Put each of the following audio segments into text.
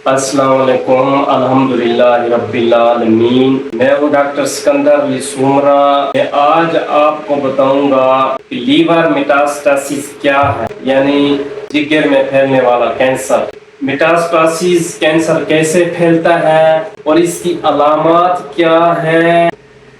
السلام علیکم، الحمدللہ رب العالمین۔ میں ہوں ڈاکٹر سکندر علی سومرا۔ میں آج آپ کو بتاؤں گا کہ لیور میٹاسٹاسس کیا ہے، یعنی جگر میں پھیلنے والا کینسر۔ میٹاسٹاسس کینسر کیسے پھیلتا ہے اور اس کی علامات کیا ہیں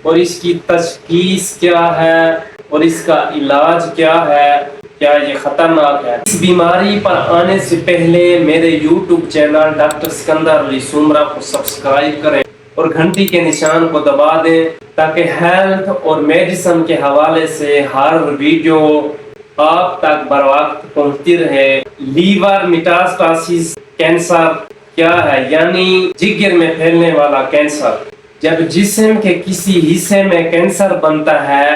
اور اس کی تشخیص کیا ہے اور اس کا علاج کیا ہے، کیا یہ خطرناک ہے؟ اس بیماری پر آنے سے پہلے میرے یوٹیوب چینل ڈاکٹر سکندر علی سومرا کو سبسکرائب کریں اور گھنٹی کے نشان کو دبا دیں تاکہ ہیلتھ اور میڈیسن کے حوالے سے ہر ویڈیو آپ تک بر وقت پہنچتی رہے۔ لیور میٹاسٹاسس کینسر کیا ہے، یعنی جگر میں پھیلنے والا کینسر۔ جب جسم کے کسی حصے میں کینسر بنتا ہے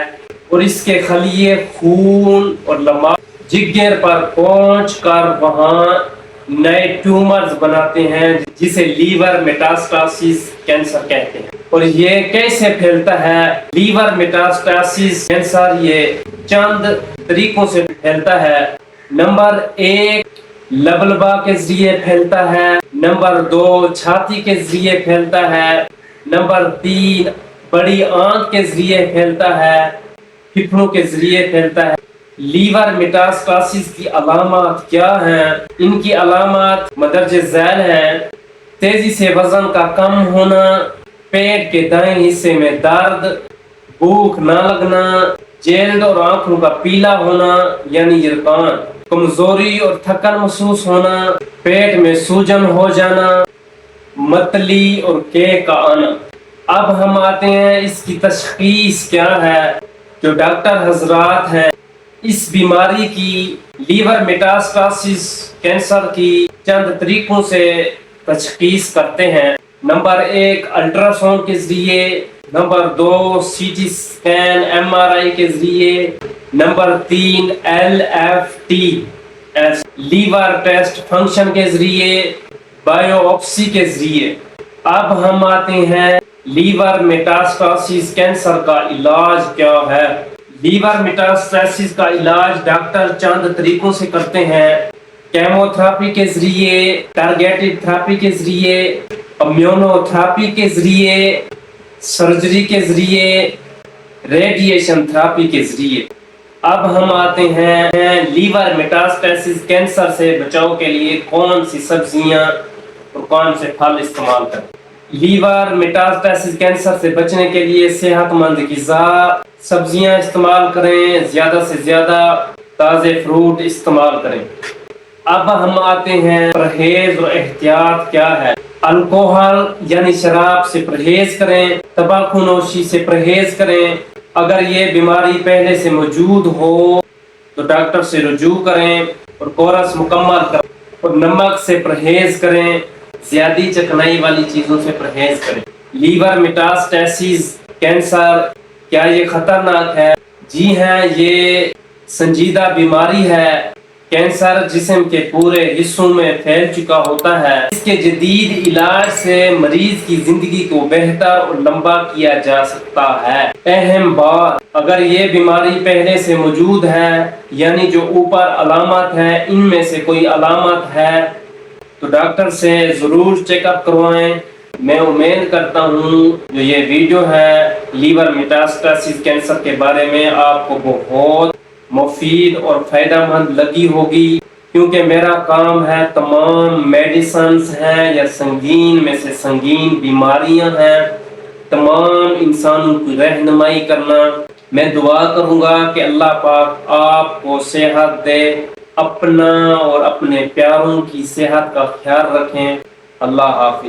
اور اس کے خلیے خون اور لمبا جگر پر پہنچ کر وہاں نئے ٹیومرز بناتے ہیں جسے لیور میٹاسٹاسس کینسر کہتے ہیں۔ اور یہ کیسے پھیلتا ہے؟ لیور میٹاسٹاسس کینسر یہ چند طریقوں سے پھیلتا ہے۔ نمبر 1 لبلبا کے ذریعے پھیلتا ہے۔ نمبر 2 چھاتی کے ذریعے پھیلتا ہے۔ نمبر 3 بڑی آنت کے ذریعے پھیلتا ہے، پھیپھڑوں کے ذریعے پھیلتا ہے۔ لیور میٹاسٹاسس کی علامات کیا ہیں؟ ان کی علامات مندرجہ ذیل ہیں: تیزی سے وزن کا کم ہونا، پیٹ کے دائیں حصے میں درد، بھوک نہ لگنا، جلد اور آنکھوں کا پیلا ہونا یعنی یرقان، کمزوری اور تھکن محسوس ہونا، پیٹ میں سوجن ہو جانا، متلی اور کیک کا آنا۔ اب ہم آتے ہیں اس کی تشخیص کیا ہے۔ جو ڈاکٹر حضرات ہیں اس بیماری کی، لیور میٹاسٹاسس کینسر کی چند طریقوں سے تشخیص کرتے ہیں۔ نمبر 1 الٹرا ساؤنڈ کے ذریعے۔ Number 2 C T scan MRI کے ذریعے۔ Number 3 LFTs liver test function کے ذریعے، بایوپسی کے ذریعے۔ اب ہم آتے ہیں لیور میٹاسٹاسس کینسر کا علاج کیا ہے۔ لیور میٹاسٹاسس کا علاج ڈاکٹر چند طریقوں سے کرتے ہیں: کیمو تھراپی کے ذریعے، ٹارگیٹڈ تھراپی کے ذریعے، امیونو تھراپی کے ذریعے، سرجری کے ذریعے، ریڈیشن تھراپی کے ذریعے۔ اب ہم آتے ہیں لیور میٹاسٹاسس کینسر سے بچاؤ کے لیے کون سی سبزیاں اور کون سے پھل استعمال کریں۔ لیور میٹاسٹاسس کینسر سے بچنے کے لیے صحت مند غذا، سبزیاں استعمال کریں، زیادہ سے زیادہ تازے فروٹ استعمال کریں۔ اب ہم آتے ہیں پرہیز اور احتیاط کیا ہے۔ الکوہل یعنی شراب سے پرہیز کریں، تمباکو نوشی سے پرہیز کریں۔ اگر یہ بیماری پہلے سے موجود ہو تو ڈاکٹر سے رجوع کریں اور کورس مکمل کریں، اور نمک سے پرہیز کریں، زیادہ چکنائی والی چیزوں سے پرہیز کریں۔ لیور میٹاسٹاسس کینسر کیا یہ خطرناک ہے؟ جی ہاں، یہ سنجیدہ بیماری ہے۔ کینسر جسم کے پورے حصوں میں پھیل چکا ہوتا ہے۔ اس کے جدید علاج سے مریض کی زندگی کو بہتر اور لمبا کیا جا سکتا ہے۔ اہم بات، اگر یہ بیماری پہلے سے موجود ہے، یعنی جو اوپر علامات ہیں ان میں سے کوئی علامت ہے تو ڈاکٹر سے ضرور چیک اپ کروائیں۔ میں امید کرتا ہوں جو یہ ویڈیو ہے لیور میٹاسٹاسس کینسر کے بارے میں آپ کو بہت مفید اور فائدہ مند لگی ہوگی، کیونکہ میرا کام ہے تمام میڈیسنز ہیں یا سنگین میں سے سنگین بیماریاں ہیں، تمام انسانوں کی رہنمائی کرنا۔ میں دعا کروں گا کہ اللہ پاک آپ کو صحت دے، اپنا اور اپنے پیاروں کی صحت کا خیال رکھیں۔ اللہ حافظ۔